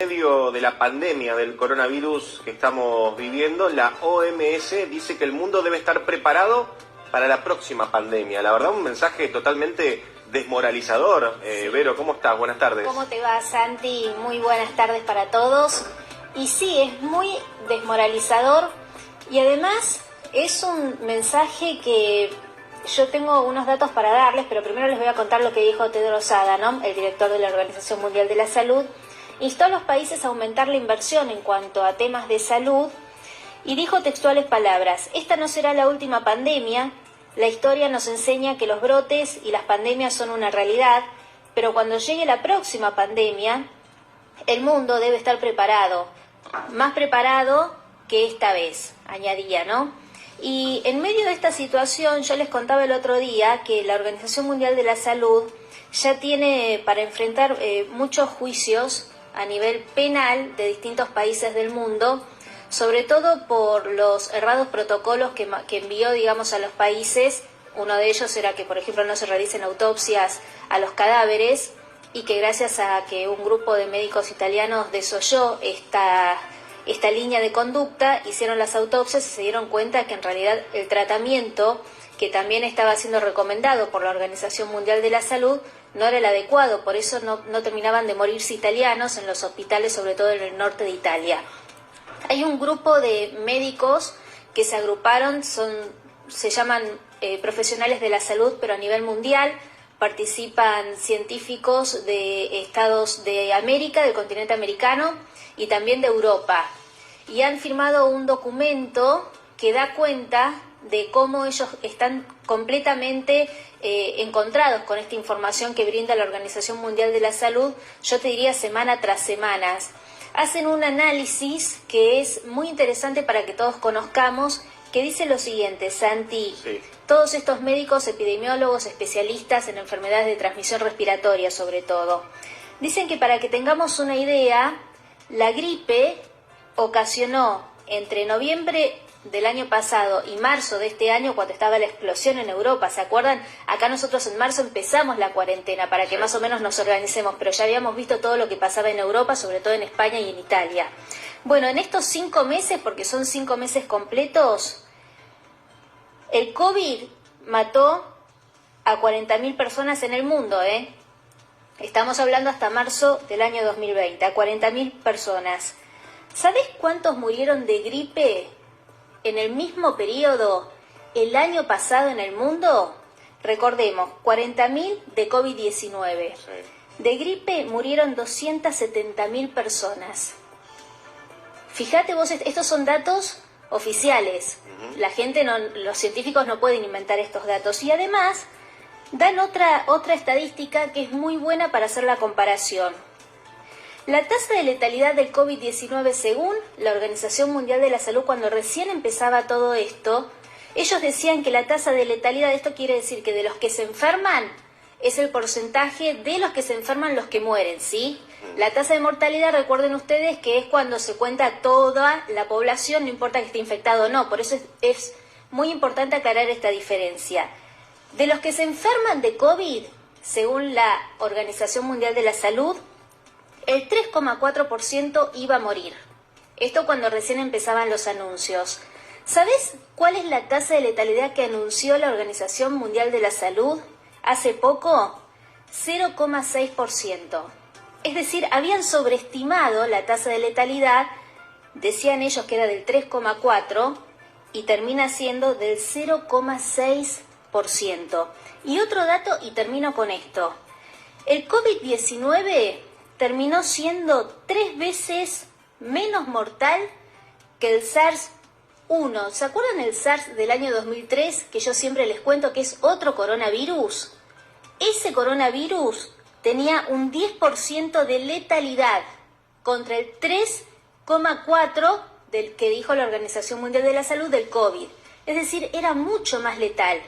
En medio de la pandemia del coronavirus que estamos viviendo, la OMS dice que el mundo debe estar preparado para la próxima pandemia. La verdad, un mensaje totalmente desmoralizador. Sí. Vero, ¿cómo estás? Buenas tardes. ¿Cómo te va, Santi? Muy buenas tardes para todos. Y sí, es muy desmoralizador y además es un mensaje que yo tengo unos datos para darles, pero primero les voy a contar lo que dijo Tedros Adhanom, el director de la Organización Mundial de la Salud. Instó a los países a aumentar la inversión en cuanto a temas de salud y dijo textuales palabras: esta no será la última pandemia, la historia nos enseña que los brotes y las pandemias son una realidad, pero cuando llegue la próxima pandemia, el mundo debe estar preparado, más preparado que esta vez, añadía, ¿no? Y en medio de esta situación, yo les contaba el otro día que la Organización Mundial de la Salud ya tiene para enfrentar muchos juicios a nivel penal de distintos países del mundo, sobre todo por los errados protocolos que envió, digamos, a los países. Uno de ellos era que, por ejemplo, no se realicen autopsias a los cadáveres, y que gracias a que un grupo de médicos italianos desoyó esta línea de conducta, hicieron las autopsias y se dieron cuenta que en realidad el tratamiento que también estaba siendo recomendado por la Organización Mundial de la Salud no era el adecuado, por eso no terminaban de morirse italianos en los hospitales, sobre todo en el norte de Italia. Hay un grupo de médicos que se agruparon, se llaman profesionales de la salud, pero a nivel mundial. Participan científicos de estados de América, del continente americano y también de Europa. Y han firmado un documento que da cuenta de cómo ellos están completamente encontrados con esta información que brinda la Organización Mundial de la Salud, yo te diría semana tras semana. Hacen un análisis que es muy interesante para que todos conozcamos, que dice lo siguiente, Santi. Sí. Todos estos médicos, epidemiólogos, especialistas en enfermedades de transmisión respiratoria sobre todo, dicen que, para que tengamos una idea, la gripe ocasionó entre noviembre del año pasado y marzo de este año, cuando estaba la explosión en Europa, ¿se acuerdan? Acá nosotros en marzo empezamos la cuarentena para que más o menos nos organicemos, pero ya habíamos visto todo lo que pasaba en Europa, sobre todo en España y en Italia. Bueno, en estos 5 meses, porque son 5 meses completos, el COVID mató a 40.000 personas en el mundo, ¿eh? Estamos hablando hasta marzo del año 2020, a 40.000 personas. ¿Sabés cuántos murieron de gripe en el mismo periodo el año pasado en el mundo? Recordemos, 40.000 de COVID-19. Sí. De gripe murieron 270.000 personas. Fíjate vos, estos son datos oficiales. La gente, los científicos no pueden inventar estos datos. Y además dan otra estadística que es muy buena para hacer la comparación. La tasa de letalidad del COVID-19, según la Organización Mundial de la Salud, cuando recién empezaba todo esto, ellos decían que la tasa de letalidad, esto quiere decir que de los que se enferman, es el porcentaje de los que se enferman los que mueren, ¿sí? La tasa de mortalidad, recuerden ustedes, que es cuando se cuenta toda la población, no importa que esté infectado o no. Por eso es muy importante aclarar esta diferencia. De los que se enferman de COVID, según la Organización Mundial de la Salud, el 3,4% iba a morir. Esto cuando recién empezaban los anuncios. ¿Sabes cuál es la tasa de letalidad que anunció la Organización Mundial de la Salud hace poco? 0,6%. Es decir, habían sobreestimado la tasa de letalidad, decían ellos que era del 3,4% y termina siendo del 0,6%. Y otro dato, y termino con esto. El COVID-19 terminó siendo 3 veces menos mortal que el SARS-1. ¿Se acuerdan el SARS del año 2003? Que yo siempre les cuento que es otro coronavirus. Ese coronavirus tenía un 10% de letalidad contra el 3,4% del que dijo la Organización Mundial de la Salud del COVID. Es decir, era mucho más letal.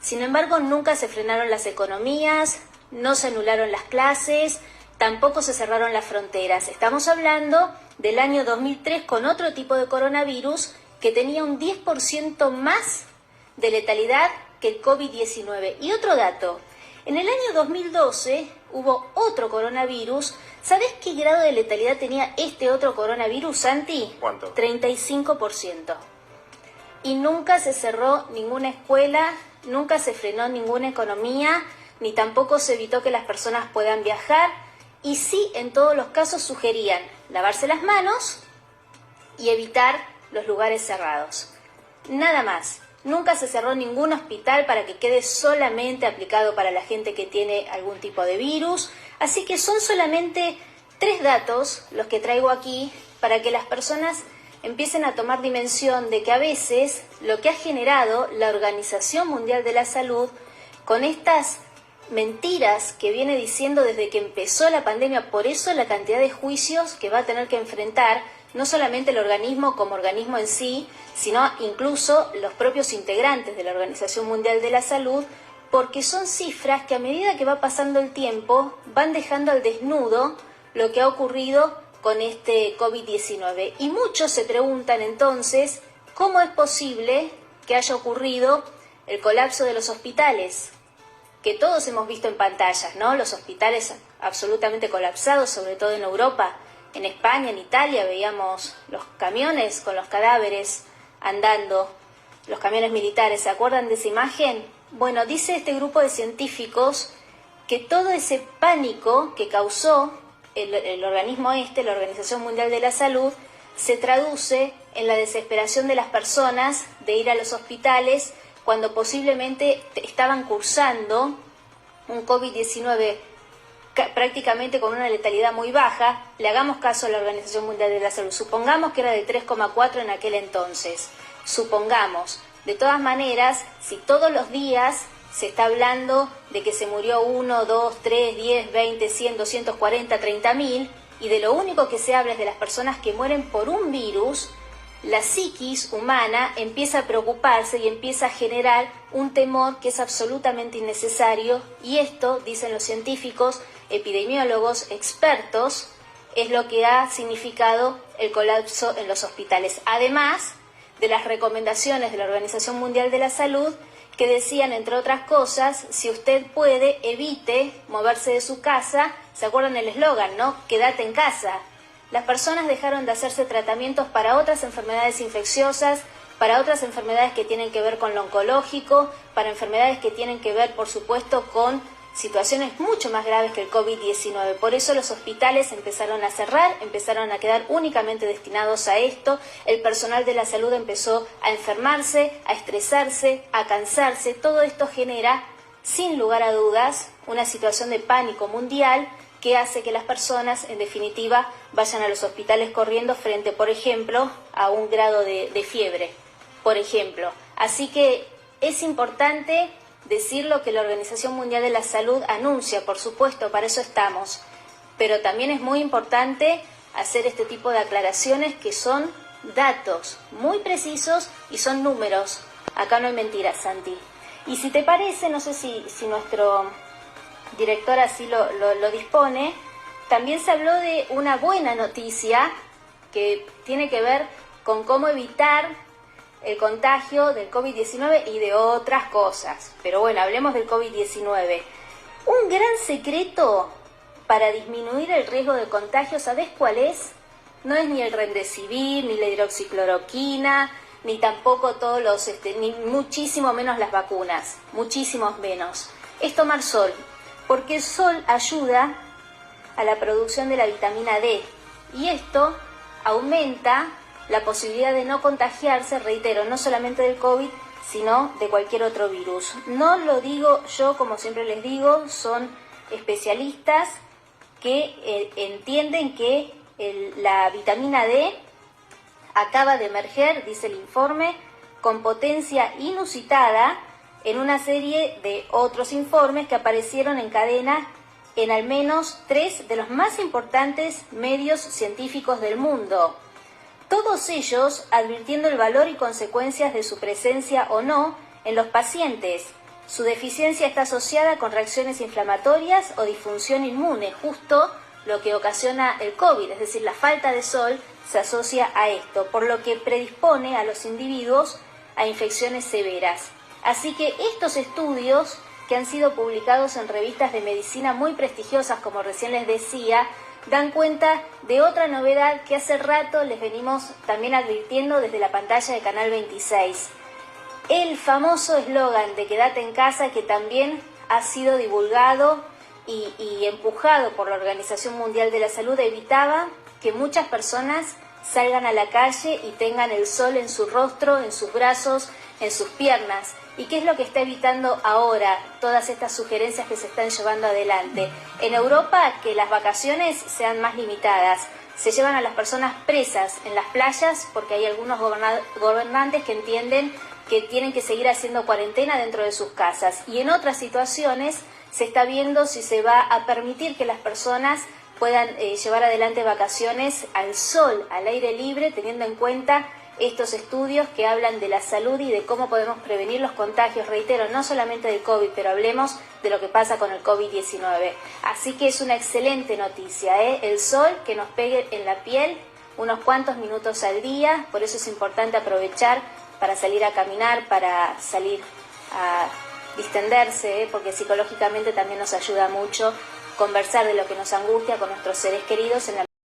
Sin embargo, nunca se frenaron las economías, no se anularon las clases, tampoco se cerraron las fronteras. Estamos hablando del año 2003 con otro tipo de coronavirus que tenía un 10% más de letalidad que el COVID-19. Y otro dato, en el año 2012 hubo otro coronavirus. ¿Sabés qué grado de letalidad tenía este otro coronavirus, Santi? ¿Cuánto? 35%. Y nunca se cerró ninguna escuela, nunca se frenó ninguna economía, ni tampoco se evitó que las personas puedan viajar. Y sí, en todos los casos sugerían lavarse las manos y evitar los lugares cerrados. Nada más. Nunca se cerró ningún hospital para que quede solamente aplicado para la gente que tiene algún tipo de virus. Así que son solamente 3 datos los que traigo aquí para que las personas empiecen a tomar dimensión de que a veces lo que ha generado la Organización Mundial de la Salud con estas mentiras que viene diciendo desde que empezó la pandemia, por eso la cantidad de juicios que va a tener que enfrentar no solamente el organismo como organismo en sí, sino incluso los propios integrantes de la Organización Mundial de la Salud, porque son cifras que a medida que va pasando el tiempo van dejando al desnudo lo que ha ocurrido con este COVID-19. Y muchos se preguntan entonces cómo es posible que haya ocurrido el colapso de los hospitales, que todos hemos visto en pantallas, ¿no? Los hospitales absolutamente colapsados, sobre todo en Europa. En España, en Italia, veíamos los camiones con los cadáveres andando, los camiones militares. ¿Se acuerdan de esa imagen? Bueno, dice este grupo de científicos que todo ese pánico que causó el organismo la Organización Mundial de la Salud, se traduce en la desesperación de las personas de ir a los hospitales cuando posiblemente estaban cursando un COVID-19 prácticamente con una letalidad muy baja. Le hagamos caso a la Organización Mundial de la Salud. Supongamos que era de 3,4 en aquel entonces. Supongamos. De todas maneras, si todos los días se está hablando de que se murió 1, 2, 3, 10, 20, 100, 240, 30.000, y de lo único que se habla es de las personas que mueren por un virus, la psiquis humana empieza a preocuparse y empieza a generar un temor que es absolutamente innecesario, y esto, dicen los científicos, epidemiólogos, expertos, es lo que ha significado el colapso en los hospitales. Además de las recomendaciones de la Organización Mundial de la Salud, que decían, entre otras cosas, si usted puede, evite moverse de su casa. ¿Se acuerdan el eslogan, no? Quédate en casa. Las personas dejaron de hacerse tratamientos para otras enfermedades infecciosas, para otras enfermedades que tienen que ver con lo oncológico, para enfermedades que tienen que ver, por supuesto, con situaciones mucho más graves que el COVID-19. Por eso los hospitales empezaron a cerrar, empezaron a quedar únicamente destinados a esto. El personal de la salud empezó a enfermarse, a estresarse, a cansarse. Todo esto genera, sin lugar a dudas, una situación de pánico mundial que hace que las personas, en definitiva, vayan a los hospitales corriendo frente, por ejemplo, a un grado de fiebre, por ejemplo. Así que es importante decir lo que la Organización Mundial de la Salud anuncia, por supuesto, para eso estamos. Pero también es muy importante hacer este tipo de aclaraciones que son datos muy precisos y son números. Acá no hay mentiras, Santi. Y si te parece, no sé si nuestro director así lo dispone, también se habló de una buena noticia que tiene que ver con cómo evitar el contagio del COVID-19 y de otras cosas. Pero bueno, hablemos del COVID-19. Un gran secreto para disminuir el riesgo de contagio, ¿sabés cuál es? No es ni el Remdesivir, ni la hidroxicloroquina, ni tampoco todos los, ni muchísimo menos las vacunas, muchísimos menos. Es tomar sol, porque el sol ayuda a la producción de la vitamina D y esto aumenta la posibilidad de no contagiarse, reitero, no solamente del COVID, sino de cualquier otro virus. No lo digo yo, como siempre les digo, son especialistas que entienden que la vitamina D acaba de emerger, dice el informe, con potencia inusitada en una serie de otros informes que aparecieron en cadena en al menos 3 de los más importantes medios científicos del mundo. Todos ellos advirtiendo el valor y consecuencias de su presencia o no en los pacientes. Su deficiencia está asociada con reacciones inflamatorias o disfunción inmune, justo lo que ocasiona el COVID, es decir, la falta de sol se asocia a esto, por lo que predispone a los individuos a infecciones severas. Así que estos estudios que han sido publicados en revistas de medicina muy prestigiosas, como recién les decía, dan cuenta de otra novedad que hace rato les venimos también advirtiendo desde la pantalla de Canal 26. El famoso eslogan de quédate en casa, que también ha sido divulgado y empujado por la Organización Mundial de la Salud, evitaba que muchas personas salgan a la calle y tengan el sol en su rostro, en sus brazos, en sus piernas. ¿Y qué es lo que está evitando ahora todas estas sugerencias que se están llevando adelante? En Europa, que las vacaciones sean más limitadas. Se llevan a las personas presas en las playas porque hay algunos gobernantes que entienden que tienen que seguir haciendo cuarentena dentro de sus casas. Y en otras situaciones se está viendo si se va a permitir que las personas puedan llevar adelante vacaciones al sol, al aire libre, teniendo en cuenta estos estudios que hablan de la salud y de cómo podemos prevenir los contagios, reitero, no solamente del COVID, pero hablemos de lo que pasa con el COVID-19. Así que es una excelente noticia, el sol que nos pegue en la piel unos cuantos minutos al día, por eso es importante aprovechar para salir a caminar, para salir a distenderse, porque psicológicamente también nos ayuda mucho conversar de lo que nos angustia con nuestros seres queridos en la